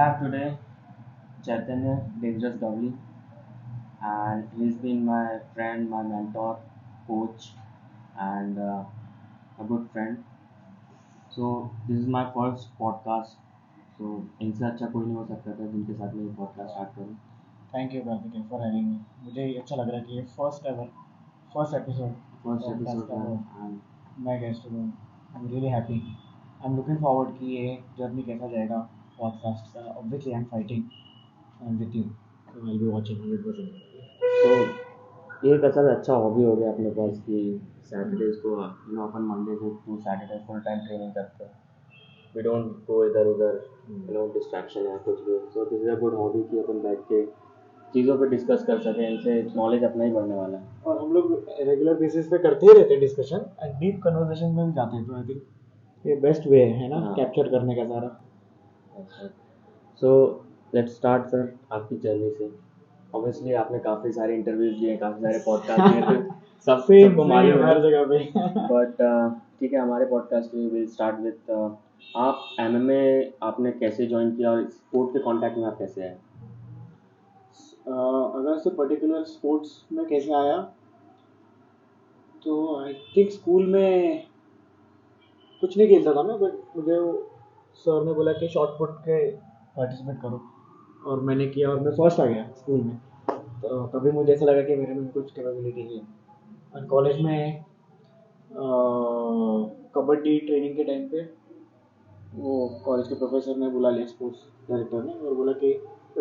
have today Chaitanya Dangerous Gavli, and he's been my friend, my mentor, coach, and a good friend. So this is my first podcast. So इनसे अच्छा कोई नहीं हो सकता था जिनके साथ मैं ये पॉडकास्ट स्टार्ट करूँ. Thank you Kartikeya for having me. मुझे ये अच्छा लग रहा है कि ये first episode first podcast episode का है तो and मैं गेस्ट हूँ। I am really happy. I am looking forward कि ये जर्नी कैसा जाएगा पॉडकास्ट का। Obviously I am fighting I am with you, so I will be watching 100%। तो ये एक अच्छा हॉबी हो गया अपने पास कि सैटरडेज को अपन मंडे से to Saturday full time training करते हैं. वी डोंट गो इधर उधर डिस्ट्रैक्शन है कुछ भी. So this is a good hobby कि अपन बैठ के चीज़ों पे डिस्कस कर सकें. इनसे नॉलेज अपना ही बढ़ने वाला है. और हम लोग रेगुलर बेसिस पे करते ही रहते हैं डिस्कशन एंड डीप कन्वर्सेशन में भी जाते हैं, तो आई थिंक ये बेस्ट वे है ना हाँ. कैप्चर करने का सारा। सो लेट्स स्टार्ट सर आपकी जर्नी से. ऑब्वियसली आपने काफ़ी सारे इंटरव्यूज दिए, काफ़ी सारे पॉडकास्ट दिए थे. सबको मालूम हर है. जगह पे। बट ठीक है, हमारे पॉडकास्ट के विल स्टार्ट विद आप एमएमए आपने कैसे ज्वाइन किया और स्पोर्ट के कांटेक्ट में आप कैसे आए? अगर से पर्टिकुलर स्पोर्ट्स में कैसे आया, तो आई थिंक स्कूल में कुछ नहीं खेलता था मैं, बट मुझे सर ने बोला कि शॉर्ट पुट के पार्टिसिपेट करो, और मैंने किया और मैं फर्स्ट आ गया स्कूल में। तो तभी मुझे ऐसा लगा कि मेरे में कुछ कैपेबिलिटी है। और कॉलेज में कबड्डी ट्रेनिंग के टाइम पे वो कॉलेज के प्रोफेसर ने बुला लिया, स्पोर्ट्स डायरेक्टर ने, और बोला कि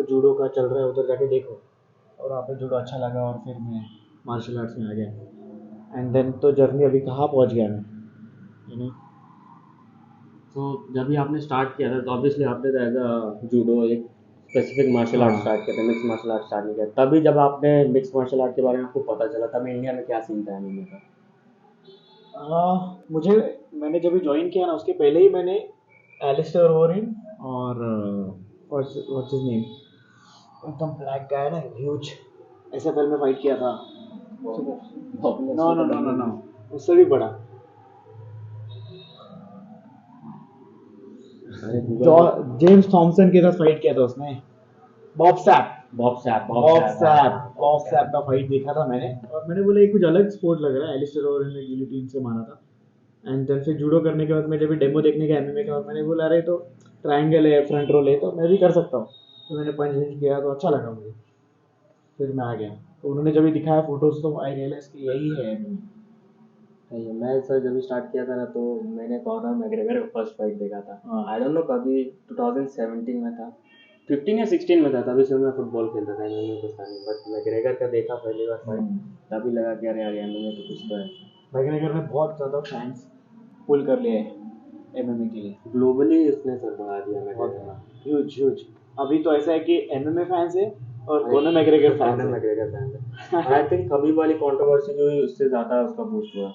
जूडो का चल रहा है उधर जाके देखो। और वहाँ पे जूडो अच्छा लगा और फिर मैं मार्शल आर्ट्स में आ गया। एंड देन तो जर्नी अभी कहाँ पहुँच गया मैं, यू नो। तो जब भी आपने स्टार्ट किया था तो ऑब्वियसली आपने तो एज अ जूडो एक स्पेसिफिक मार्शल आर्ट हाँ। स्टार्ट किया था, मिक्स मार्शल आर्ट स्टार्ट नहीं किया. तभी जब आपने मिक्स मार्शल आर्ट के बारे में आपको पता चला तब इंडिया में क्या सीन था एमएमए का? मुझे मैंने जब ज्वाइन किया ना, उसके पहले ही मैंने एलिस्टर ओवरिन और व्हाट्स हिज नेम, एकदम ब्लैक गाय ना, ह्यूज, एसएफएल में फाइट किया था। No no no no no, उससे भी बड़ा। अरे गूगल जेम्स थॉमसन के साथ फाइट किया था उसने। Bob SAP Bob SAP Bob SAP का फाइट देखा था मैंने, और मैंने बोला ये कुछ अलग स्पोर्ट लग रहा है। एलिस्टर ओवरिन ने गिलोटिन से मारा था। एंड देन फिर जूडो करने के बाद मैं जब डेमो देखने गया एमएमए का, और मैंने बोला अरे तो ट्रायंगल है, फ्रंट रोल है, तो मैं भी कर सकता हूँ। तो मैंने पंच विंच किया तो अच्छा लगा मुझे, फिर मैं आ गया। तो उन्होंने जब दिखाया फोटोज तो आई रियलाइज कि यही है MMA। नहीं, मैं सर जब स्टार्ट किया था ना तो मैंने कॉनर मैग्रेगर का फर्स्ट फाइट देखा था. आई डोंट नो कभी 2017 में था, 15 या 16 में था. तभी से मैं फुटबॉल खेलता था, एमएमए कुछ था नहीं. बट मैग्रेगर का देखा पहली बार फाइट, तभी लगा कि अरे यार एमएमए तो कुछ तो है. मैग्रेगर ने बहुत ज़्यादा फैंस पुल कर लिए MMA के लिए। ग्लोबली इसने सर बढ़ा दिया बहुत मैग्रेगर. Huge huge. अभी तो ऐसा है कि MMA फैंस है और कॉनर मैग्रेगर फैंस कॉनर है। मैग्रेगर फैन है. आई थिंक कभी वाली कंट्रोवर्सी जो हुई उससे ज़्यादा उसका बूस्ट हुआ.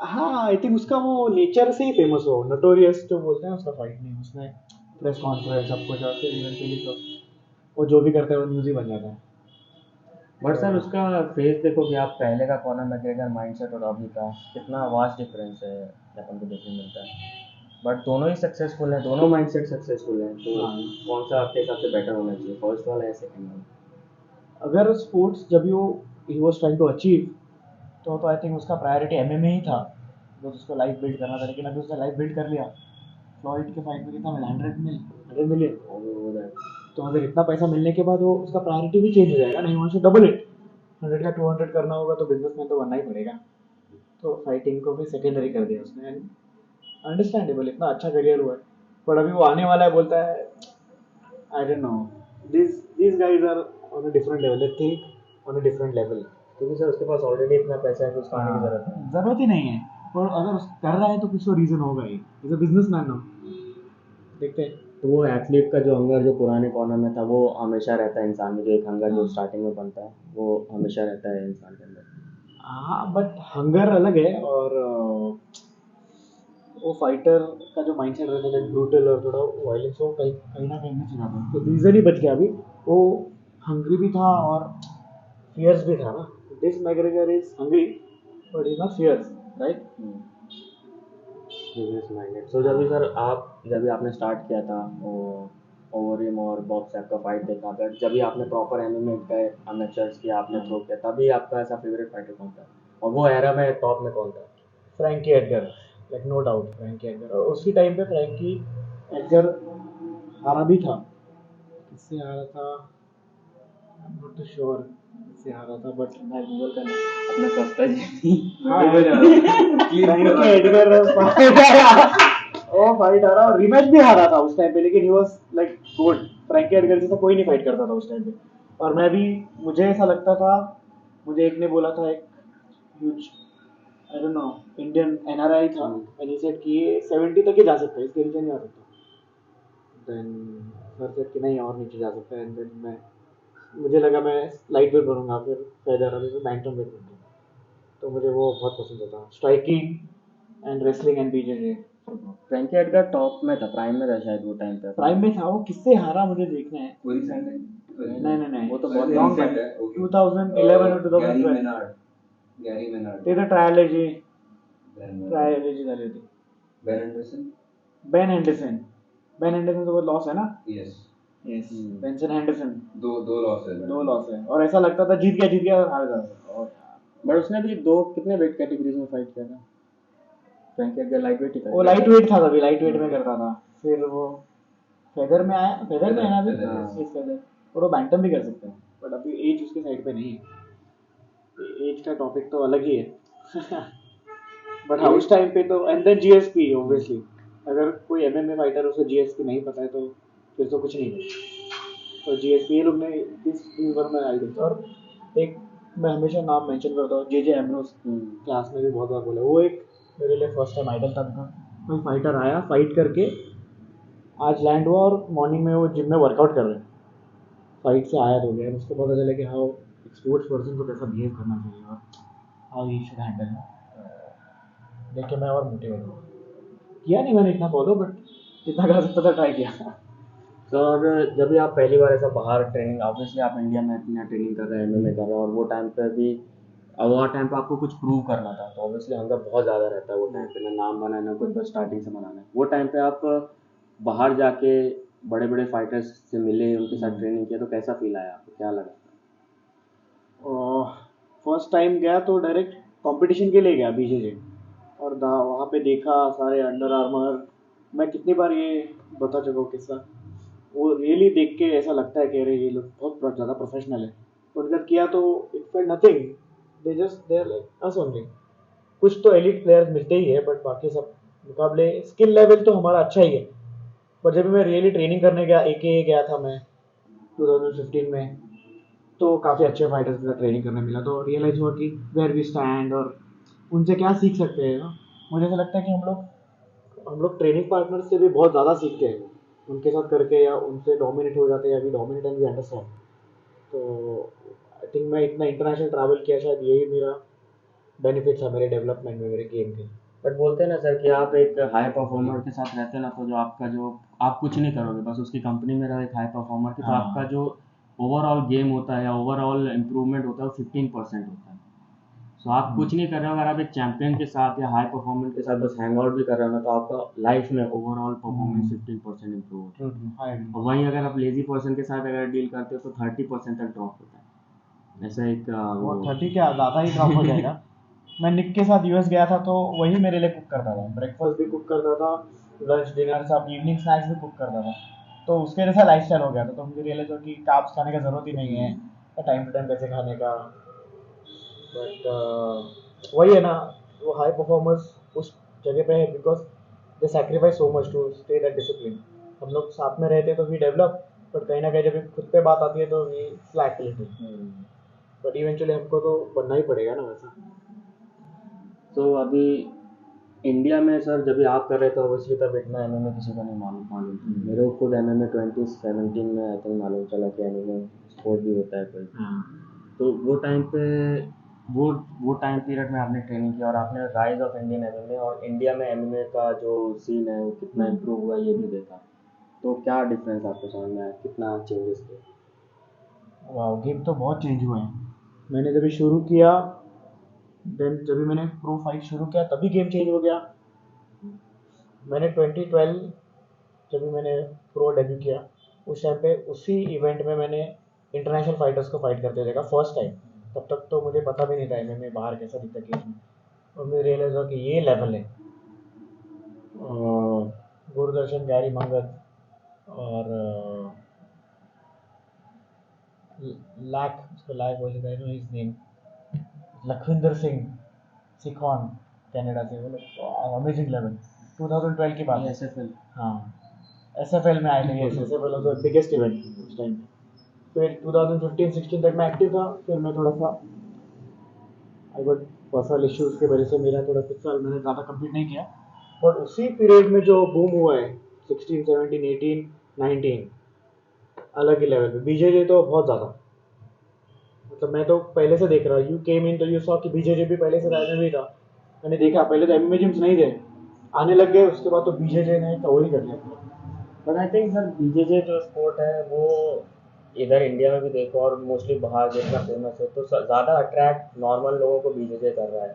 हाँ, आई थिंक उसका वो नेचर से ही फेमस हो, नोटोरियस जो बोलते हैं उसका फाइट नहीं, उसने प्रेस कॉन्फ्रेंस सब कुछ, और फिर इवेंचुअली तो वो जो भी करता है वो न्यूज़ ही बन जाता है। बट सर उसका फेस देखो कि आप पहले का कॉनर मैग्रेगर माइंडसेट और अभी का कितना वास्ट डिफरेंस है अपन को देखने मिलता है. बट दोनों ही सक्सेसफुल हैं, दोनों माइंडसेट सक्सेसफुल हैं. तो हाँ। कौन सा आपके हिसाब से बेटर होना चाहिए, फर्स्ट वाला या सेकंड वाला? अगर स्पोर्ट्स जब वो he was trying to achieve, तो आई थिंक उसका प्रायोरिटी MMA ही था, बिकॉज उसको लाइफ बिल्ड करना था। लेकिन अभी उसने लाइफ बिल्ड कर लिया। फ्लॉइड के फाइट में कितना मिला, 100 मिलियन। वो that. तो अगर इतना पैसा मिलने के बाद वो उसका प्रायोरिटी भी चेंज हो जाएगा ना, ही डबल इट। 100 का 200 करना होगा तो बिजनेसमैन तो बनना ही पड़ेगा। तो फाइटिंग को भी सेकेंडरी कर दिया उसने। अंडरस्टैंडेबल, इतना अच्छा करियर हुआ है, पर अभी वो आने वाला है, बोलता है आई don't no, these guys are on a different level, they think on a different level। क्योंकि सर उसके पास ऑलरेडी इतना पैसा है कि उसको आने की जरूरत है. जरूरत ही नहीं है, और अगर कर रहा है तो कुछ तो रीजन होगा ही। इज अ बिजनेसमैन नाउ, देखते हैं। तो वो एथलीट का जो हंगर जो पुराने कॉर्नर में था वो हमेशा रहता है इंसान में. जो एक हंगर जो हाँ। स्टार्टिंग में बनता है वो हमेशा रहता है इंसान के अंदर. हाँ, बट हंगर अलग है, और वो फाइटर का जो माइंडसेट रहता है ब्रूटल और थोड़ा वायलेंस, वो कहीं कहीं ना कहीं मिस जाता है। तो रीजन ही बच गया अभी। वो हंग्री भी था और फियर्स भी था ना। This McGregor is hungry but is not fierce, right. Business minded. So जब भी सर आप जब भी आपने स्टार्ट किया था वो ओवरिम और बॉब सैप का फाइट देखा, फिर जब भी आपने प्रॉपर एमएमए गए अमेचर्स किया आपने थ्रो किया, तभी आपका ऐसा फेवरेट फाइटर कौन था और वो एरा में टॉप में कौन था? Frankie Edgar, like no doubt Frankie Edgar. और उसी टाइम पे फ्रैंकी एडगर हारा भी था। किससे हारा था I am not too sure, किससे हारा था बट मैं गूगल करना अपना सस्ता जी। हाँ फ्रैंकी एडगर वो फाइट हारा और रिमैच भी हारा था उस टाइम पे, लेकिन he was like good. Frankie Edgar जैसा कोई नहीं फाइट करता था उस टाइम पे। और मैं भी, मुझे ऐसा लगता था, मुझे एक ने बोला था, एक huge I don't no Indian NRI था, एंड ही सेड कि ये 70 तक ही जा सकता है, इसके नीचे नहीं आ सकता। देन सर सेड कि नहीं और नीचे जा सकता है, एंड देन मैं, मुझे लगा मैं लाइट वेट बनूंगा, फिर फेदर, अभी मैं बैंटम वेट बनूंगा। तो मुझे वो बहुत पसंद था, striking and wrestling and BJJ. Frankie Edgar top में था, प्राइम में था शायद वो टाइम पे। प्राइम में था वो, किससे हारा मुझे देखना है। कोई रिसेंट है? नहीं नहीं नहीं, वो तो बहुत लॉन्ग recent टाइम, है, okay. 2011 और गैरी 2012 मेनार्ड, गैरी मेनार्ड, ते ट्रायलॉजी बेन ट्रायलॉजी झाली होती। Anderson, Ben Henderson, Ben Henderson तो बहुत लॉस है ना। यस, यस, बेंसन हेंडरसन, दो लॉस है, दो लॉस है, और ऐसा लगता था जीत गया और हार गया। और बट उसने भी दो कितने वेट कैटेगरीज में फाइट किया था? फ्रैंकी एडगर लाइट वेट ही था। वो लाइट वेट था, तभी लाइट वेट में करता था, फिर वो फेदर में आया, फेदर में है ना अभी, फेदर, हाँ, इस फेदर। और वो बैंटम भी कर सकते हैं, बट अभी एज उसके साइड पे नहीं है। एज का टॉपिक तो अलग ही है। बट हाँ उस टाइम पे तो, एंड देन जीएसपी ऑब्वियसली, अगर कोई एमएमए फाइटर उसको जीएसपी नहीं पता है तो फिर तो कुछ नहीं है। तो जीएसपी ये लोग ने इस बार में आइडिया, और एक मैं हमेशा नाम मेंशन करता हूँ, जेजे एमरोस, क्लास में भी बहुत बार बोला, वो एक मेरे लिए फर्स्ट टाइम आइडल था। कोई फाइटर आया, फाइट करके आज लैंड हुआ और मॉर्निंग में वो जिम में वर्कआउट कर रहे हैं, फाइट से आया तो गया, उसको पता चला कि हाँ स्पोर्ट्स पर्सन को कैसा बिहेव करना चाहिए और हाउ ही शुड हैंडल। देख के मैं और मोटिवेट हुआ, किया नहीं मैंने इतना फॉलो, बट जितना कर सकता था ट्राई किया। सर जब भी आप पहली बार ऐसा बाहर ट्रेनिंग, ऑब्वियसली आप इंडिया में अपना ट्रेनिंग कर रहे हैं, एमएमए कर रहे हैं, और वो टाइम पे भी, अब वो टाइम पे आपको कुछ प्रूव करना था, तो ऑब्वियसली हंगर बहुत ज़्यादा रहता है वो टाइम पे, ना नाम बनाना कुछ, बस स्टार्टिंग से बनाना है। वो टाइम पे आप बाहर जाके बड़े बड़े फाइटर्स से मिले, उनके साथ ट्रेनिंग किया, तो कैसा फील आया आपको, क्या लगा? फर्स्ट टाइम गया तो डायरेक्ट कंपटीशन के लिए गया बीजेजे, और वहाँ पे देखा सारे अंडर आर्मर। मैं कितनी बार ये बता चुका हूँ किस्सा, वो रियली देख के ऐसा लगता है कि अरे ये लोग बहुत ज़्यादा प्रोफेशनल है। उनका किया तो it felt nothing, they are like us only. कुछ तो एलिट प्लेयर्स मिलते ही है, बट बाकी सब मुकाबले स्किल लेवल तो हमारा अच्छा ही है। पर जब मैं रियली ट्रेनिंग करने गया, एके गया था मैं 2015 में, तो काफ़ी अच्छे फाइटर्स के साथ ट्रेनिंग करने मिला, तो रियलाइज हुआ कि वेयर वी स्टैंड और उनसे क्या सीख सकते हैं ना। मुझे ऐसा लगता है कि हम लोग ट्रेनिंग पार्टनर से भी बहुत ज़्यादा सीखते हैं उनके साथ करके, या उनसे डोमिनेट हो जाते हैं, या भी डोमिनेट एंड वी अंडरस्टैंड। तो आई थिंक मैं इतना इंटरनेशनल ट्रैवल किया, शायद यही मेरा बेनिफिट था मेरे डेवलपमेंट में, मेरे गेम के। बट बोलते हैं ना सर कि आप एक हाई परफॉर्मर के साथ रहते हैं ना, तो जो आपका जो, आप कुछ नहीं करोगे, बस उसकी कंपनी में रहो एक हाई परफॉर्मर की, तो हाँ। आपका जो ओवरऑल गेम होता है या ओवरऑल इम्प्रूवमेंट होता है वो 15% होता है। सो आप कुछ नहीं कर रहे हो, अगर आप एक चैंपियन के साथ या हाई परफॉर्मेंस के साथ बस हैंग आउट भी कर रहे हो ना, तो आपका लाइफ में ओवरऑल परफॉर्मेंस 15% इम्प्रूव होता है। और वहीं अगर आप लेजी पर्सन के साथ अगर डील करते हो तो 30% तक ड्रॉप होता है। ऐसा एक वो वो 30 क्या ज़्यादा ही ड्रॉप हो जाएगा। मैं निक के साथ यूएस गया था, तो वही मेरे लिए कुक करता था, ब्रेकफास्ट भी कुक करता था, लंच डिनर सब, इवनिंग स्नैक्स भी कुक करता था। तो उसके जैसा लाइफस्टाइल हो गया था, तो मुझे रियलाइज हो कि कार्ब्स खाने का ज़रूरत ही नहीं है, टाइम टू टाइम कैसे खाने का। बट वही है ना, वो हाई परफॉर्मर्स उस जगह पे है because they sacrifice so much to stay that discipline. हम लोग साथ में रहते हैं तो वी डेवलप, बट कहीं ना कहीं जब खुद पे बात आती है तो we slack little. But eventually हमको तो बनना ही पड़ेगा ना वैसा। तो अभी इंडिया में सर जब भी आप कर रहे थे ऑब्वियसली तब इतना एमएमए किसी को नहीं मालूम मालूम था। मेरे को खुद एमएमए 2017 में आई थिंक मालूम चला कि एमएमए स्पोर्ट भी होता है कोई। तो वो टाइम पे वो टाइम पीरियड में आपने ट्रेनिंग किया और आपने राइज ऑफ इंडियन एमएमए और इंडिया में एमएमए का जो सीन है वो कितना इम्प्रूव हुआ ये भी देखा। तो क्या डिफरेंस आपको समझ में आया, कितना चेंजेस थे? वाह, गेम तो बहुत चेंज हुए हैं। मैंने जब शुरू किया, देन जब भी मैंने प्रो फाइट शुरू किया तभी गेम चेंज हो गया। मैंने 2012 जब भी मैंने प्रो डेब्यू किया, उस टाइम पे उसी इवेंट में मैंने इंटरनेशनल फाइटर्स को फाइट करते देखा फर्स्ट टाइम। तब तक तो मुझे पता भी नहीं था एमएमए बाहर कैसा दिखता है केज में, और मुझे रियलाइज हुआ कि ये लेवल है। गुरदर्शन, गैरी मंगत और लैक, उसको लैक बोलते हैं, his name Lakhwinder Singh Sekhon, Canada से, वो लोग अमेजिंग लेवल। 2012 की बात है। एसएफएल। हाँ, एसएफएल में आए थे। SFL was the biggest event उस टाइम पे। फिर 2015-16 तक मैं एक्टिव था। फिर मैं थोड़ा सा आई गॉट पर्सनल इश्यूज की वजह से मेरा थोड़ा कुछ साल मैंने ज़्यादा कंप्लीट नहीं किया। बट उसी पीरियड में जो बूम हुआ है 16, 17, 18, 19, अलग ही लेवल पे बीजेजे तो बहुत ज़्यादा, मतलब मैं तो पहले से देख रहा हूँ। यू केम इन तो यू सॉ कि बीजेजे भी पहले से राइड में भी था। मैंने देखा पहले तो एमएमए जिम्स नहीं थे, आने लग गए, उसके बाद तो बीजेजे ने कवर ही कर लिया पूरा। बट आई थिंक सर बीजेजे जो स्पोर्ट है वो इधर इंडिया में भी देखो और मोस्टली बाहर जितना फेमस है तो ज़्यादा अट्रैक्ट नॉर्मल लोगों को बीजेजे कर रहा है।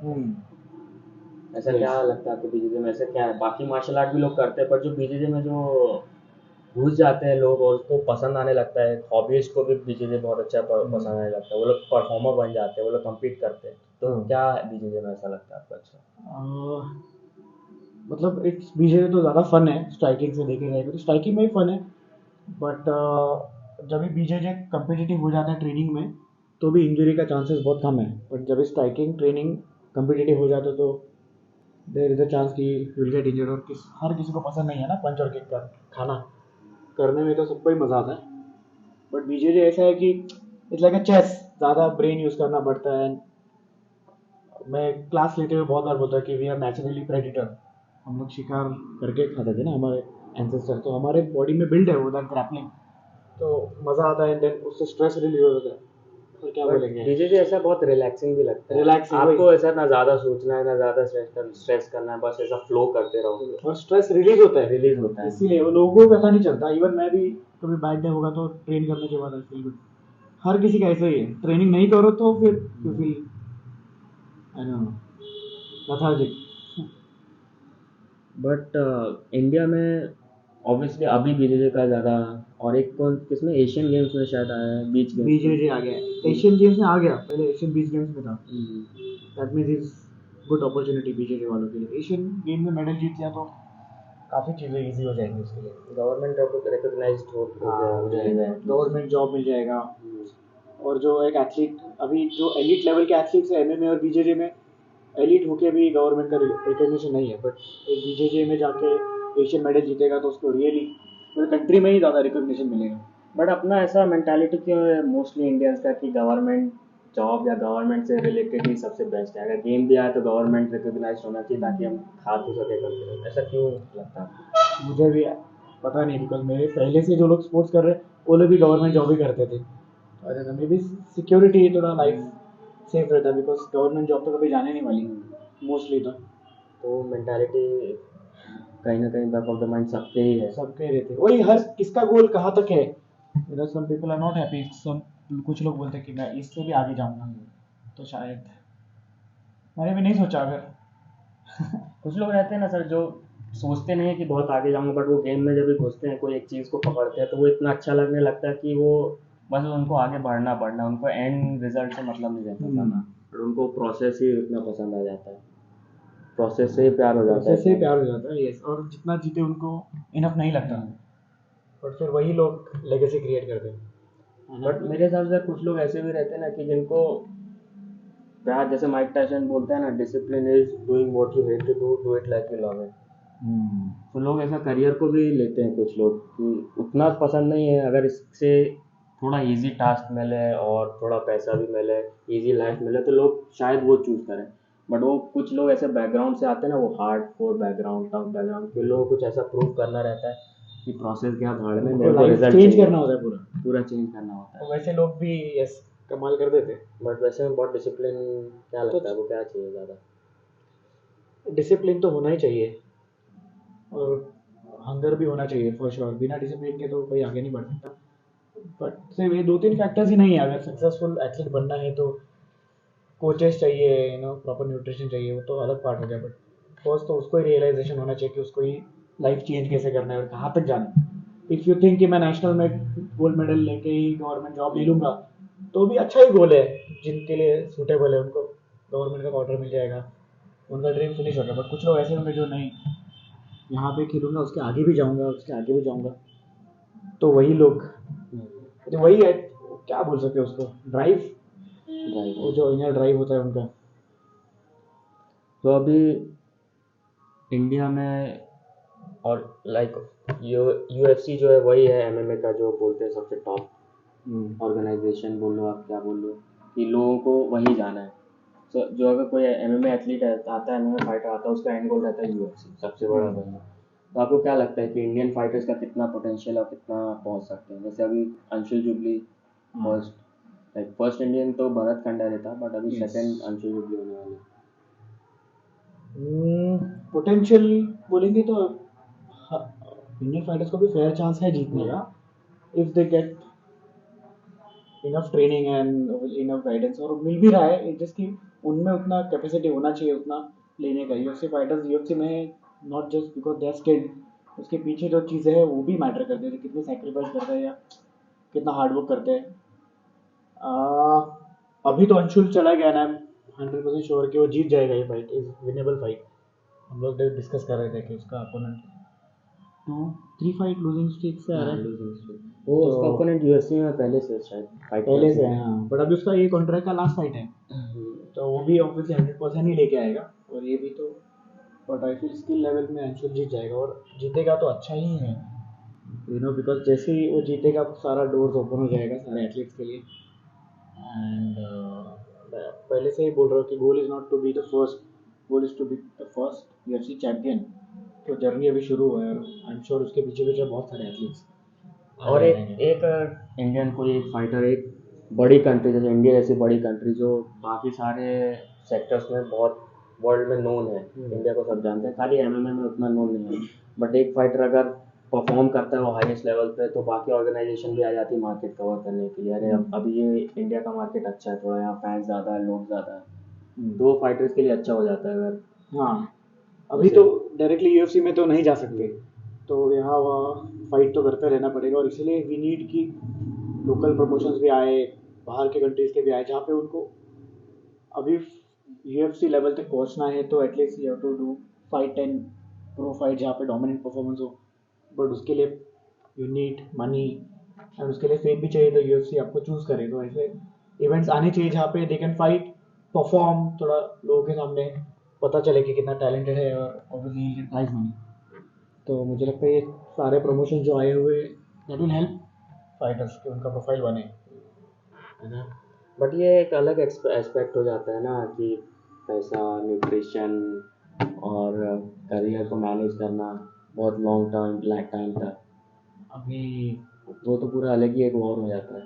ऐसा Yes. क्या लगता है आपको बीजेजे में? ऐसा क्या है? बाकी मार्शल आर्ट भी लोग करते हैं पर जो बीजेजे में जो घुस जाते हैं लोग और उसको पसंद आने लगता है, हॉबीज को भी बीजेजे बहुत अच्छा पसंद आने लगता है, वो लोग परफॉर्मर बन जाते हैं, वो लोग कम्पीट करते हैं। तो क्या बीजेजे में ऐसा लगता है आपको अच्छा? मतलब इट्स बीजेजे तो ज़्यादा फन है स्ट्राइकिंग से देखे जाएगा तो स्ट्राइकिंग में ही फन है। बट जब भी बीजेजे कम्पिटिटिव हो जाता है ट्रेनिंग में तो भी इंजरी का चांसेस बहुत कम है। बट जब स्ट्राइकिंग ट्रेनिंग कम्पिटिटिव हो जाता है तो देयर इज अ चांस कि विल गेट इंजर्ड। और हर किसी को पसंद नहीं है ना पंच और किक का खाना, करने में तो सबको ही मज़ा आता है। बट बीजेजे ऐसा है कि इट्स लाइक अ चेस, ज़्यादा ब्रेन यूज़ करना पड़ता है। मैं क्लास लेते हुए बहुत बार बोलता कि वी आर नेचुरली प्रेडिटर। हम लोग शिकार करके खाते थे ना, हमारे एंसेस्टर, तो हमारे बॉडी में बिल्ड है वो दैट ग्रैपलिंग, तो मज़ा आता है। देन उससे स्ट्रेस रिलीज होता है। और क्या बोलेंगे, बीजेजे ऐसा बहुत रिलैक्सिंग भी लगता है। Relaxing, आपको वही। ऐसा ना ज़्यादा सोचना है ना ज़्यादा स्ट्रेस करना है, बस ऐसा फ्लो करते रहो और स्ट्रेस रिलीज होता है, रिलीज होता है। इसीलिए वो लोगों को पता नहीं चलता। इवन मैं भी कभी बैड डे होगा तो ट्रेन करने के बाद आई फील गुड। हर किसी का ऐसा ही है, ट्रेनिंग नहीं करो तो फिर you feel I know lethargic. But India में ऑब्वियसली अभी बीजेजे का ज़्यादा, और एक कौन किसमें एशियन गेम्स में शायद आया है, बीच गेम्स बीजेजे आ गया, एशियन गेम्स में आ गया, पहले एशियन बीच गेम्स में था। That means is good opportunity BJJ वालों के लिए। एशियन गेम में मेडल जीत लिया तो काफ़ी चीज़ें इजी हो जाएंगी उसके लिए। गवर्नमेंट रिकॉग्नाइज्ड हो जाएगा। गवर्नमेंट जॉब मिल जाएगा। और जो एक एथलीट, अभी जो एलिट लेवल के एथलीट्स है एमएमए और बीजेजे में, एलिट होके भी गवर्नमेंट का रिकॉग्निशन नहीं है। बट एक बीजेजे में जाके एशियन मेडल जीतेगा तो उसको रियली पूरे कंट्री में ही ज़्यादा रिकॉग्निशन मिलेगा। बट अपना ऐसा मेंटालिटी क्यों है मोस्टली इंडियंस का कि गवर्नमेंट जॉब या गवर्नमेंट से रिलेटेड ही सबसे बेस्ट है, अगर गेम भी आए तो गवर्नमेंट रिकॉग्नाइज होना चाहिए ताकि हम खा तो सके करते रहे, ऐसा क्यों लगता है आपको? मुझे भी पता नहीं, बिकॉज मेरे पहले से जो लोग स्पोर्ट्स कर रहे हैं वो लोग भी गवर्नमेंट जॉब ही करते थे। और मे बी सिक्योरिटी थोड़ा लाइफ सेफ रहता है, बिकॉज गवर्नमेंट जॉब तो कभी जाने नहीं वाली मोस्टली। तो मेंटालिटी कहीं ना कहीं बैक ऑफ द माइंड सबके ही है। सबके रहते हैं। वही, हर किसका गोल कहाँ तक है। Some people are not happy, some कुछ लोग बोलते हैं कि मैं इससे भी आगे जाऊंगा, तो शायद मैंने भी नहीं सोचा। अगर कुछ लोग रहते हैं ना सर जो सोचते नहीं है कि बहुत आगे जाऊंगा, बट वो गेम में जब भी घुसते हैं कोई एक चीज़ को पकड़ते हैं तो वो इतना अच्छा लगने लगता है कि वो बस उनको आगे बढ़ना, उनको एंड रिजल्ट से मतलब नहीं रहता था, बट उनको प्रोसेस ही इतना पसंद आ जाता है, प्रोसेस से ही प्यार हो जाता है। प्रोसेस से प्यार हो जाता है, यस। और जितना जीते उनको इनफ नहीं लगता, बट फिर वही लोग लेगेसी क्रिएट करते हैं। बट मेरे हिसाब से कुछ लोग ऐसे भी रहते हैं ना कि जिनको प्यार, जैसे माइक टायसन बोलते हैं ना, discipline is doing what you hate to do it like you love it. तो लोग ऐसा करियर को भी लेते हैं कुछ लोग कि उतना पसंद नहीं है, अगर इससे थोड़ा इजी टास्क मिले और थोड़ा पैसा भी मिले, इजी लाइफ मिले तो लोग शायद वो चूज़ करें। बट वो कुछ लोग ऐसे बैकग्राउंड से आते हैं ना, वो hard core background, tough background के लोगों को कुछ ऐसा प्रूव करना रहता है कि प्रोसेस क्या धाड़ में मेरे को रिजल्ट चेंज करना होता है, पूरा चेंज करना होता है। तो वैसे लोग भी यस कमाल कर देते। बट वैसे में बहुत डिसिप्लिन क्या लगता है, वो क्या चाहिए ज़्यादा? डिसिप्लिन तो होना ही चाहिए और हंगर भी होना चाहिए फॉर श्योर। बिना डिसिप्लिन के तो कोई आगे नहीं बढ़ सकता। बट सिर्फ ये 2-3 फैक्टर्स ही नहीं है। अगर सक्सेसफुल एथलीट बनना है तो कोचेस चाहिए, प्रॉपर न्यूट्रिशन चाहिए, वो तो अलग पार्ट हो गया। बट फर्स्ट तो उसको ही रियलाइजेशन होना चाहिए कि उसको ही लाइफ चेंज कैसे करना है और कहाँ तक जाना है। इफ़ यू थिंक कि मैं नेशनल में गोल्ड मेडल लेके ही गवर्नमेंट जॉब ले लूँगा, तो भी अच्छा ही गोल है। जिनके लिए सूटेबल है उनको गवर्नमेंट का क्वार्टर मिल जाएगा, उनका ड्रीम फिनिश हो गया। बट कुछ लोग ऐसे होंगे जो नहीं, यहाँ पे खेलूँगा, उसके आगे भी जाऊँगा, उसके आगे भी जाऊँगा। तो वही लोग, तो वही है, क्या बोल सकते हैं उसको, ड्राइव, वो जो इनर ड्राइव होता है उनका। तो अभी इंडिया में और लाइक UFC जो है वही है MMA का जो बोलते हैं सबसे टॉप ऑर्गेनाइजेशन, बोल लो आप क्या बोल लो, कि लोगों को वही जाना है। तो जो अगर कोई MMA एथलीट आता है, MMA फाइटर आता है, उसका एंड गोल रहता है UFC, सबसे बड़ा वही है। तो आपको क्या लगता है कि इंडियन फाइटर्स का कितना पोटेंशियल और कितना पहुंच सकते हैं? जैसे अभी अंशुल जुबली फर्स्ट इंडियन तो भरत खंडारे था, बट अभी Yes. सेकंड अंशुल जुबली होने वाले। पोटेंशियल बोलेंगे तो इंडियन फाइटर्स को भी फेयर चांस है जीतने का, if they get enough training and enough guidance, और मिल भी रहा है। जिसकी उनमें उतना कैपेसिटी होना चाहिए उतना लेने का। UFC फाइटर्स UFC में not just because they are skilled, उसके पीछे जो चीज़ें हैं वो भी मैटर करते हैं, कितने सेक्रीफाइस करते हैं या कितना हार्डवर्क करते हैं। अभी तो अंशुल चला गया ना, 100% श्योर कि वो जीत जाएगा। ये फाइट इज विनेबल फाइट। हम लोग डिस्कस कर रहे थे कि उसका अपोनेंट 2-3 फाइट लूजिंग स्ट्रीक से आ रहा है। वो उसका ओपोनेंट UFC में पहले से शायद फाइट पहले से है, हाँ। बट अभी उसका ये कॉन्ट्रैक्ट का लास्ट फाइट है, तो वो भी ऑब्वियसली 100% ही लेके आएगा, और ये भी तो। But I feel skill level में अंशुल जीत जाएगा, और जीतेगा तो अच्छा ही है, बिकॉज जैसे ही वो जीतेगा सारा डोर्स ओपन हो जाएगा सारे एथलीट्स के लिए। एंड पहले से ही बोल रहा हूँ कि goal is not to be the first, goal is to be the first UFC champion. तो जर्नी अभी शुरू हुआ है, और आई एम श्योर उसके पीछे पीछे बहुत सारे एथलीट्स। और एक इंडियन कोई एक फाइटर एक बड़ी कंट्री जैसे इंडिया जैसी बड़ी कंट्री जो बाकी सारे सेक्टर्स में बहुत वर्ल्ड में नोन है, इंडिया को सब जानते हैं, खाली MMA में उतना नोन नहीं है, बट एक फाइटर अगर परफॉर्म करता है वो हाईएस्ट लेवल पे, तो बाकी ऑर्गेनाइजेशन भी आ जाती है मार्केट कवर करने के लिए। अरे अभी ये इंडिया का मार्केट अच्छा है, थोड़ा यहाँ फैंस ज़्यादा है, लोग ज़्यादा है, तो फाइटर्स के लिए अच्छा हो जाता है। अगर हाँ, अभी तो डायरेक्टली UFC में तो नहीं जा सकते, तो यहाँ वहाँ फाइट तो करते रहना पड़ेगा। और इसलिए वी नीड कि लोकल प्रमोशंस भी आए, बाहर के कंट्रीज़ के भी आए, जहाँ पे उनको अभी UFC लेवल तक पहुँचना है, तो at least you have to do 5-10 pro fight जहाँ पे डोमिनेंट परफॉर्मेंस हो। बट उसके लिए यू नीड मनी, एंड उसके लिए फेम भी चाहिए, तो UFC आपको चूज़ करे। तो ऐसे इवेंट्स आने चाहिए जहाँ पे दे कैन फाइट, परफॉर्म, थोड़ा लोगों के सामने पता चले कि कितना टैलेंटेड है, और ऑब्वियसली प्राइज मनी। तो मुझे लगता है ये सारे प्रमोशन जो आए हुए दैट विल हेल्प फाइटर्स कि उनका प्रोफाइल बने, है ना। बट ये एक अलग एस्पेक्ट हो जाता है ना, कि पैसा, न्यूट्रिशन और करियर को मैनेज करना बहुत लॉन्ग टर्म ब्लैक टाइम तक, अभी वो तो पूरा अलग ही एक वॉर हो जाता है।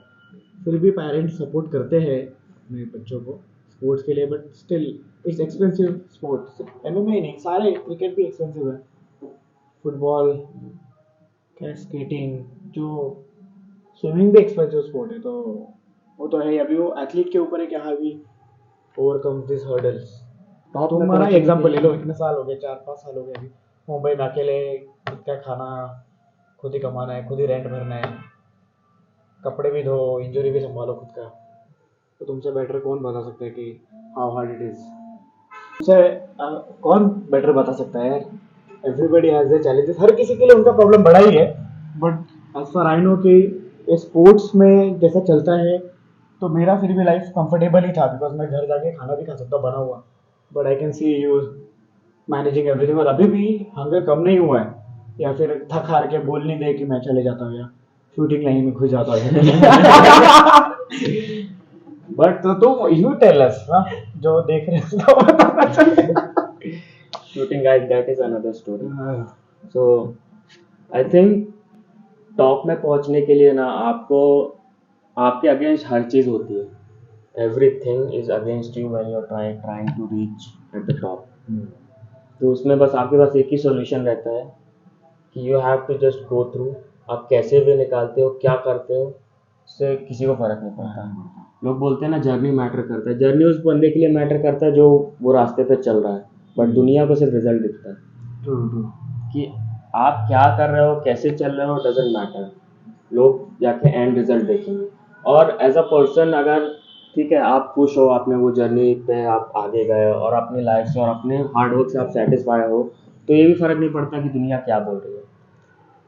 फिर भी पेरेंट्स सपोर्ट करते हैं अपने बच्चों को स्पोर्ट्स के लिए, but still it's expensive sports. MMA नहीं, सारे, क्रिकेट भी एक्सपेंसिव है, फुटबॉल, क्या स्केटिंग, जो स्विमिंग भी एक्सपेंसिव स्पोर्ट है। तो वो तो है ही। अभी वो एथलीट के ऊपर है कि हाँ भी ओवरकम दिस हर्डल्स। तुम्हारा एग्जाम्पल ले लो, इतने साल हो गए, 4-5 साल हो गए, अभी मुंबई में अकेले खुद का खाना, खुद ही कमाना है, खुद ही रेंट भरना है, कपड़े भी धो, इंजरी भी संभालो खुद का। तो तुमसे बेटर कौन बता सकता है कि हाउ हार्ड इट इज? तुमसे कौन बेटर बता सकता है यार? एवरीबडी हैज देयर चैलेंजेस, हर किसी के लिए उनका प्रॉब्लम बड़ा ही है। But as far I know कि स्पोर्ट्स में जैसा चलता है, तो मेरा फिर भी लाइफ कंफर्टेबल ही था, बिकॉज मैं घर जाके खाना भी खा सकता बना हुआ। But I can see you managing everything, और अभी भी हंगर कम नहीं हुआ है, या फिर थक हार के बोल नहीं दे कि मैं चले जाता हूँ या शूटिंग लाइन में घुस जाता हूँ। बट तो तुम यू टेल अस ना, जो देख रहे हो तो बताना चाहिए। Shooting guys, that is another story. So I think top में पहुंचने के लिए ना आपको आपके अगेंस्ट हर चीज होती है, everything is against you when you are trying to reach at the top. तो उसमें बस आपके पास एक ही सॉल्यूशन रहता है कि you have to just go through. आप कैसे भी निकालते हो, क्या करते हो, उससे किसी को फर्क नहीं पड़ता। लोग बोलते हैं ना जर्नी मैटर करता है, जर्नी उस बंदे के लिए मैटर करता है जो वो रास्ते पे चल रहा है, बट दुनिया को सिर्फ रिजल्ट दिखता है। कि आप क्या कर रहे हो, कैसे चल रहे हो, डजेंट मैटर। लोग जाके एंड रिजल्ट देखेंगे। और एज अ पर्सन अगर ठीक है आप खुश हो, आपने वो जर्नी पे आप आगे गए और अपनी लाइफ से और अपने हार्डवर्क से आप सेटिस्फाई हो, तो ये भी फर्क नहीं पड़ता कि दुनिया क्या बोल रही है।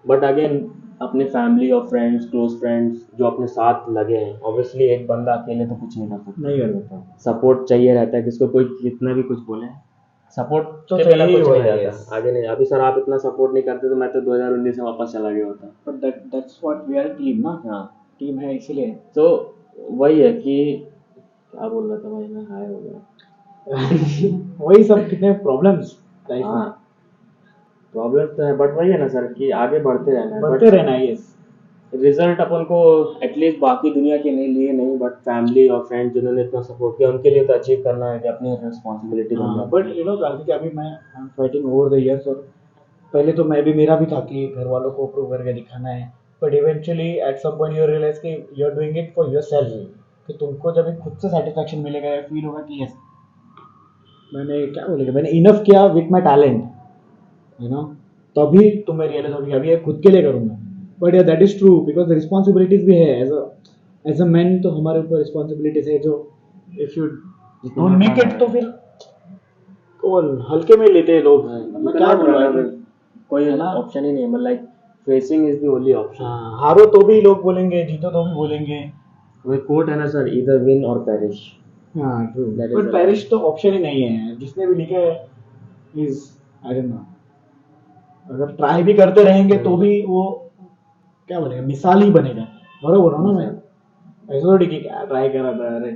बट अगेन अपने फैमिली और फ्रेंड्स, क्लोज फ्रेंड्स जो अपने साथ लगे हैं, ऑब्वियसली एक बंदा अकेले तो कुछ नहीं कर सकता। नहीं कर सकता। सपोर्ट चाहिए रहता है, किसको कोई कितना भी कुछ बोले, सपोर्ट तो के बिना चाहिए ही कुछ हो नहीं रहा है, जाता yes. आगे। नहीं, अभी सर आप इतना सपोर्ट नहीं करते तो मैं तो 2019 में वापस चला गया होता। But that's what we are team ना, हाँ, टीम है इसीलिए। तो वही है कि क्या बोल रहा था भाई, मैं हाय हो गया। वही सब कितने प्रॉब्लम्स लाइफ में, हाँ, प्रॉब्लम तो है, बट वही है ना सर कि आगे बढ़ते रहना है। बढ़ते रहना है, यस। रिजल्ट अपन को एटलीस्ट बाकी दुनिया के नहीं लिए नहीं, बट फैमिली और फ्रेंड्स जिन्होंने इतना सपोर्ट किया उनके लिए तो अचीव करना है कि अपनी रिस्पॉन्सिबिलिटी बन जाती बट यू नो कार्तिक, अभी मैं I am fighting over the years, और पहले तो मैं भी, मेरा भी था कि घर वालों को प्रूव करके दिखाना है, but eventually at some point you realise कि you are doing it for yourself, कि तुमको जब एक खुद से सेटिस्फैक्शन मिलेगा या फील होगा कि यस मैंने क्या बोलेगा, मैंने इनफ किया with my talent, you know, तभी तुम्हें रियलाइज होगी अभी ये खुद के लिए करूँगा। बट या that is true, because responsibilities भी है एज अ मैन, तो हमारे ऊपर रिस्पॉन्सिबिलिटीज है जो if you don't make it तो फिर कौन हल्के में लेते हैं लोग। मैं क्या बोल रहा हूँ, कोई है ना? ऑप्शन ही नहीं है, मतलब like facing is the only option. हारो तो भी लोग बोलेंगे, जीतो तो भी बोलेंगे। वो कोट है ना सर, इधर विन और पेरिश। हाँ true, That is but the perish तो ऑप्शन ही नहीं है, जिसने भी लिखा है इज आई डोंट नो, अगर ट्राई भी करते रहेंगे तो भी वो क्या बनेगा, मिसाल ही बनेगा। बरोबर हो ना मैं, ऐसा थोड़ी कि क्या ट्राई करा था, अरे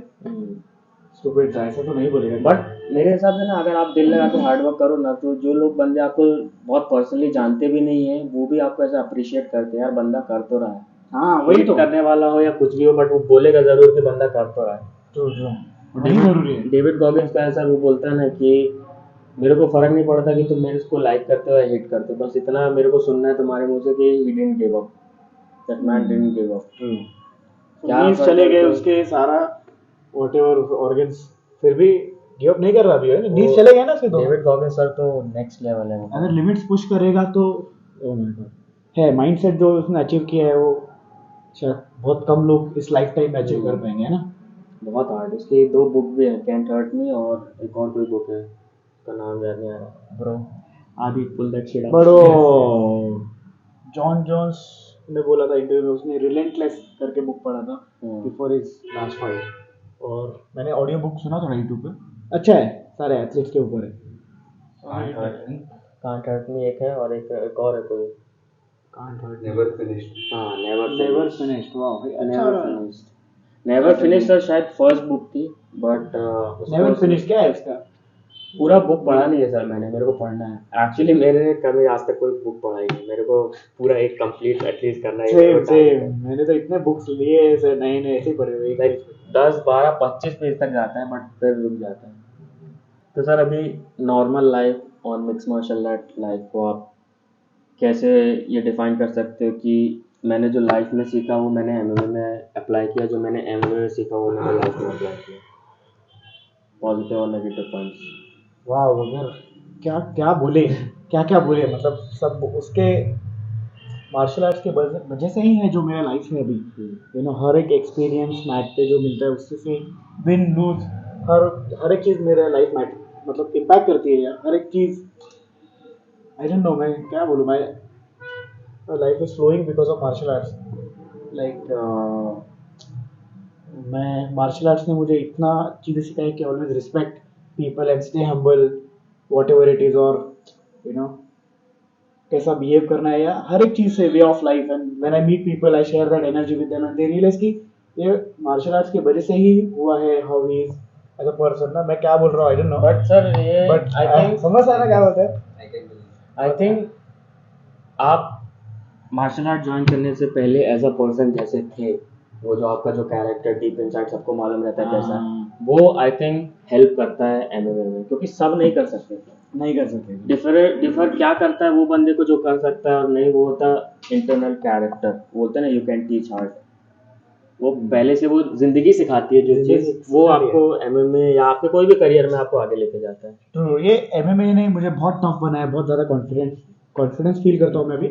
स्टूपिड था, ऐसा तो नहीं बोलेगा। बट मेरे हिसाब से ना अगर आप दिल लगा के हार्ड वर्क करो ना, तो जो लोग बंदे आपको बहुत पर्सनली जानते भी नहीं है वो भी आपको ऐसा अप्रिशिएट करते हैं, यार बंदा कर तो रहा है। हाँ वही तो करने वाला हो या कुछ भी हो, बट वो बोलेगा जरूर कि बंदा कर तो रहा है। ट्रू ट्रू, वही जरूरी है। डेविड गॉगिंस का सर वो बोलता है ना कि मेरे को फर्क नहीं पड़ता कि तुम मेरे को लाइक करते हो या हिट करते हो, बस इतना मेरे को सुनना है तुम्हारे मुंह से कि he didn't give up, that man didn't give up. क्या नीज फर्क चले गए पड़ता है? उसके सारा व्हाटएवर ऑर्गन्स, फिर भी गिव अप नहीं कर रहा भी है, नीज चले गए ना उसके तो। डेविड गॉगिंस सर तो नेक्स्ट लेवल है वो। अगर लिमिट्स पुश करेगा तो ओ माय गॉड, है माइंडसेट जो उसने अचीव किया है वो शायद बहुत कम लोग इस लाइफ टाइम में अचीव कर पाएंगे, है ना। बहुत हार्ड। उसकी 2 बुक भी है, कैंट हर्ट मी और एक और कोई बुक है, उसका नाम याद नहीं आ रहा। ब्रो आदि पुल दैट शिट बड़ो जॉन जोन्स ने बोला था इंटरव्यू में, उसने रिलेंटलेस करके बुक पढ़ा था बिफोर हिज लास्ट फाइट, और मैंने ऑडियो बुक सुना थोड़ा यूट्यूब पे, अच्छा है, सारे एथलीट्स के ऊपर है। कांट हर्ट मी एक है और एक और है कोई, कांट हर्ट, नेवर फिनिश्ड। हाँ नेवर फिनिश्ड, वाओ भाई अच्छा नेवर रहा। फिनिश्ड। नेवर फिनिश्ड सर शायद फर्स्ट बुक थी, बट नेवर फिनिश्ड क्या है उसका? पूरा बुक पढ़ा नहीं है सर मैंने, मेरे को पढ़ना है एक्चुअली। मैंने कभी आज तक कोई बुक पढ़ा ही नहीं, मेरे को पूरा एक कंप्लीट एटलीस्ट करना है। सेम सेम, मैंने तो इतने बुक्स लिए ऐसे नए नए ऐसे ही पढ़े हुए, लाइक 10 12 25 पेज तक जाता है बट फिर रुक जाता है। तो सर अभी नॉर्मल लाइफ और मिक्स मार्शल आर्ट लाइफ को आप कैसे ये डिफाइन कर सकते हो कि मैंने जो लाइफ में सीखा वो मैंने एमएमए में अप्लाई किया, जो मैंने एमएमए में सीखा वो मैंने लाइफ में अप्लाई किया, पॉजिटिव और नेगेटिव पॉइंट्स। वाह, अगर क्या क्या बोले, क्या क्या बोले, मतलब सब उसके मार्शल आर्ट्स के वजह से ही है जो मेरा लाइफ है अभी। यू नो, हर एक एक्सपीरियंस मैट पे जो मिलता है उससे से विन लूज, हर एक चीज़ मेरा लाइफ मैट मतलब इम्पैक्ट करती है यार, हर एक चीज़। आई डोंट नो मैं क्या बोलूँ, मैं life is flowing because of martial arts. Like मैं मार्शल आर्ट्स ने मुझे इतना चीज़ें सिखाई कि always respect people and stay humble whatever it is, और यू नो कैसा बिहेव करना है या हर एक चीज़ से way of life. And when I meet people I share that energy with them and they realise कि ये मार्शल आर्ट्स की वजह से ही हुआ है, how he is as a person ना। मैं क्या बोल रहा हूँ I don't know, but sir ये बट आई थिंक समझ आ रहा क्या होता है। आई कैन आई थिंक आप मार्शल आर्ट ज्वाइन करने से पहले एज अ पर्सन जैसे थे, वो जो आपका जो कैरेक्टर डीप इनसाइड सबको मालूम रहता है कैसा, वो आई थिंक हेल्प करता है एमएमए में, क्योंकि सब नहीं कर सकते। नहीं कर सकते। डिफर क्या करता है वो बंदे को जो कर सकता है और नहीं, वो होता है इंटरनल कैरेक्टर। बोलते हैं ना, यू कैन टीच हार्ट। वो पहले से वो जिंदगी सिखाती है जो जिंदगी चीज, सिखाती वो है। आपको एमएमए या आपके कोई भी करियर में आपको आगे लेके जाता है। तो ये एमएमए ने मुझे बहुत टफ बनाया, बहुत ज़्यादा कॉन्फिडेंस कॉन्फिडेंस फील करता हूँ मैं भी।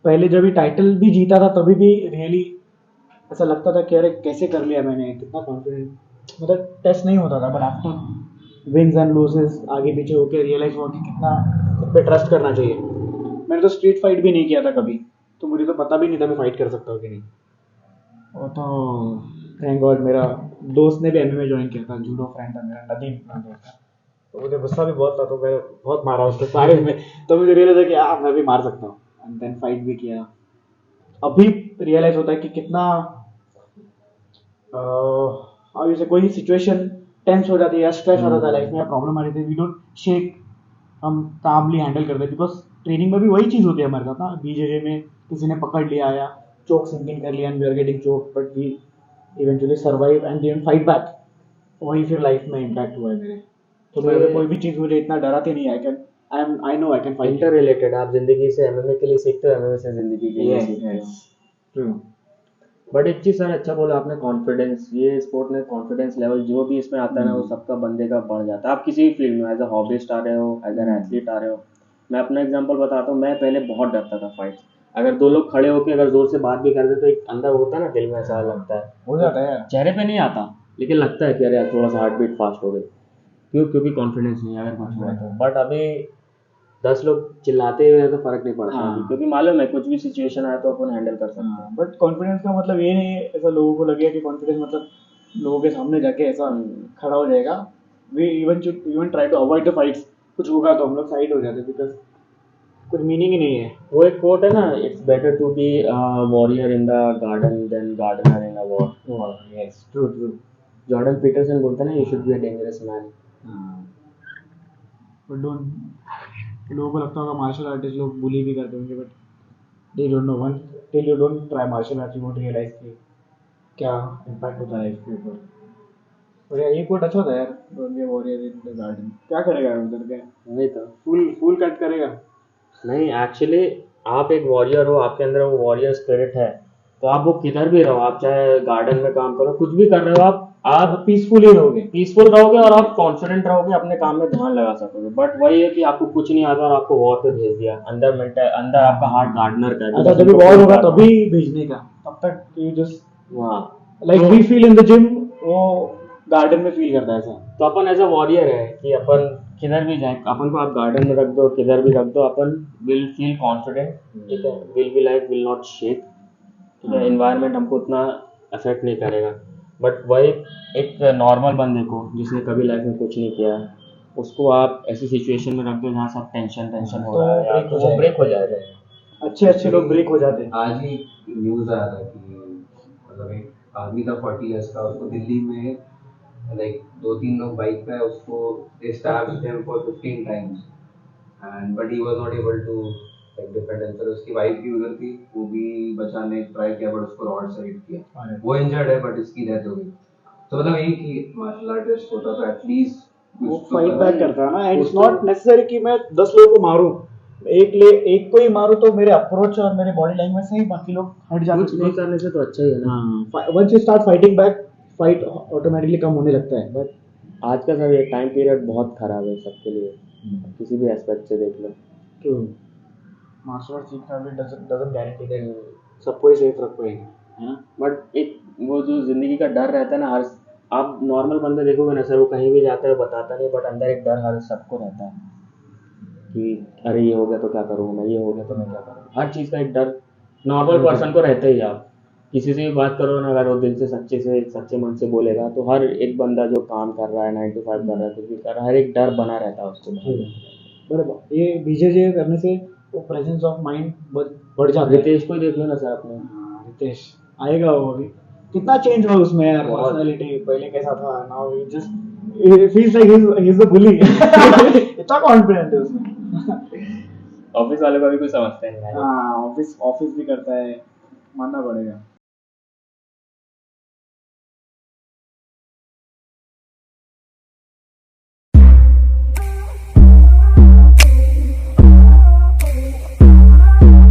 पहले जब भी टाइटल भी जीता था तभी भी रियली ऐसा लगता था कि अरे कैसे कर लिया मैंने, कितना कॉन्फिडेंट, मतलब टेस्ट नहीं होता था। But after wins and losses आगे पीछे होकर रियलाइज हुआ कि कितना खुद पे ट्रस्ट करना चाहिए। मैंने तो स्ट्रीट फाइट भी नहीं किया था कभी, तो मुझे तो पता भी नहीं था मैं फाइट कर सकता हूँ कि नहीं। वो तो थैंक गॉड मेरा दोस्त ने भी एमएमए ज्वाइन किया था, जूडो फ्रेंड था मेरा, नदीम नाम दोस्त था। तो मुझे गुस्सा भी बहुत था, तो मैं बहुत मारा उसको साइड में, तो मुझे रियलाइज है कि मैं भी मार सकता हूँ, एंड देन फाइट भी किया। अभी रियलाइज होता है कि कितना अब जैसे कोई सिचुएशन टेंस हो जाती है या स्ट्रेस हो जाता है लाइफ में या प्रॉब्लम आ रही थी, वी डोंट शेक, हम कामली हैंडल करते हैं। बिकॉज ट्रेनिंग में भी वही चीज़ होती है हमारे साथ ना, बीजेजे में किसी ने पकड़ लिया या चोक सिंकिंग कर लिया and we are getting choke, but we eventually survive and then fight back. वही फिर लाइफ में इम्पैक्ट हुआ है मेरे। तो मैं अगर कोई भी चीज़ मुझे इतना डराती नहीं, I know I can fight. Inter related, आप जिंदगी से एमएमए के लिए सीखते हो, एमएमए से जिंदगी के लिए सीखते हो। ट्रू। बट एक चीज सर अच्छा बोला आपने, कॉन्फिडेंस, ये स्पोर्ट में कॉन्फिडेंस लेवल जो भी इसमें आता है ना, वो सबका बंदे का बढ़ जाता है। आप किसी भी फील्ड में एज अ हॉबिस्ट आ रहे हो, एज एन एथलीट आ रहे हो। मैं अपना एग्जांपल बताता हूँ, मैं पहले बहुत डरता था फाइट। अगर दो लोग खड़े होकर अगर जोर से बात भी कर दे तो एक अंदर होता है ना, दिल में ऐसा लगता है, हो जाता है यार। चेहरे पे नहीं आता, लेकिन लगता है कि अरे यार थोड़ा सा हार्ट बीट फास्ट हो गई। क्यों? क्योंकि कॉन्फिडेंस नहीं है अगर कुछ हुआ तो। बट अभी 10 लोग चिल्लाते हुए तो फर्क नहीं पड़ता हाँ। अभी, क्योंकि मालूम है कुछ भी सिचुएशन आए तो अपन हैंडल कर सकते हैं। बट कॉन्फिडेंस का मतलब ये नहीं है, ऐसा लोगों को लगेगा कि कॉन्फिडेंस मतलब लोगों के सामने जाके ऐसा खड़ा हो जाएगा। We even try to avoid the fights, कुछ होगा तो हम लोग साइड हो जाते, बिकॉज कुछ मीनिंग ही नहीं है। वो एक कोट है ना, it's better to be warrior in the garden than gardener in a war. Yes true true. Jordan Peterson बोलता है ना, you should be a dangerous man. But लोगों को लगता होगा मार्शल आर्टिस्ट लोग बुली भी करते होंगे, but they don't know, one till you don't try martial art you won't realise कि क्या इम्पैक्ट होता है इसके ऊपर। और यार ये कोट अच्छा था यार, don't be a warrior in the garden. क्या करेगा उधर के? नहीं तो फूल कट करेगा? नहीं, एक्चुअली आप एक वॉरियर हो, आपके अंदर वो वॉरियर स्पिरिट है, तो आप वो किधर भी रहो, आप चाहे गार्डन में काम करो, कुछ भी कर रहे हो, आप पीसफुल ही रहोगे, पीसफुल रहोगे और आप कॉन्फिडेंट रहोगे, अपने काम में ध्यान लगा सकोगे। बट वही है कि आपको कुछ नहीं आता और आपको वॉर पे भेज दिया, अंदर मेंटल, अंदर आपका हार्ट गार्डनर का है। अच्छा जब भी वॉर होगा तभी भेजने का, तब तक यू जस्ट हाँ, like we feel in the gym, वो गार्डन में फील करता है ऐसा। तो अपन एज अ वॉरियर है कि अपन किधर भी जाए, अपन को आप गार्डन में रख दो, किधर भी रख दो, अपन विल फील कॉन्फिडेंट, ठीक है, will be like, will not shake, ठीक है, एनवायरनमेंट हमको उतना अफेक्ट नहीं करेगा। बट वही एक नॉर्मल बंदे को जिसने कभी लाइफ में कुछ नहीं किया, उसको आप ऐसी सिचुएशन में रख दो जहाँ सब टेंशन हो रहा है, तो वो ब्रेक हो जाएगा। अच्छे लोग ब्रेक हो जाते हैं। आज ही न्यूज आया था कि मतलब एक आदमी था 40 इयर्स का, उसको दिल्ली में लाइक 2-3 लोग बाइक पे, उसको they stabbed him for 15 times and but he was not able to like defend himself. उसकी वाइफ भी उधर थी, वो भी बचाने ट्राई किया बट उसको रॉड से हिट किया, वो इंजर्ड है बट इसकी डेथ हो गई। तो मतलब यही कि मार्शल आर्टिस्ट होता तो एटलीस्ट वो फाइट बैक करता है ना, एंड इट्स नॉट नेसेसरी कि मैं 10 लोगों को मारूं, एक को ही मारूं तो मेरे अप्रोच और मेरे बॉडी लैंग्वेज से ही बाकी लोग हट जाते हैं। कुछ नहीं करने से तो अच्छा ही है ना। Once you start fighting back, fight automatically कम होने लगता है। बट आज का सर ये टाइम पीरियड बहुत खराब है सबके लिए, किसी भी एस्पेक्ट से देख लो। ट्रू, मार्शल आर्ट सीखना भी डजंट गारंटी दैट सबको ही सेफ रख पाएंगे, है ना। बट एक वो जो जिंदगी का डर रहता है ना, हर आप नॉर्मल बंदे देखोगे ना सर, वो कहीं भी जाता है बताता नहीं, बट अंदर एक डर हर सबको रहता है कि अरे ये हो गया तो क्या करूँगा मैं, ये हो गया तो मैं क्या करूँगा। हर चीज़ का एक डर नॉर्मल पर्सन को रहता ही। आप किसी से भी बात करो ना, अगर वो दिल से सच्चे मन से बोलेगा, तो हर एक बंदा जो काम कर रहा है 9 to 5 कर रहा है, कुछ भी कर रहा है, हर एक डर बना रहता है उसको। बराबर, ये बीजेजे करने से वो प्रेजेंस ऑफ माइंड बढ़ जाता है। रितेश को ही देख लो ना सर अपने। रितेश आएगा, वो अभी कितना चेंज हुआ उसमें यार, पर्सनालिटी पहले कैसा था, now he just feels like he is the बुली। इतना कॉन्फिडेंट है उसमें। ऑफिस वाले को भी कुछ समझते नहीं। हाँ, ऑफिस भी करता है, मानना पड़ेगा।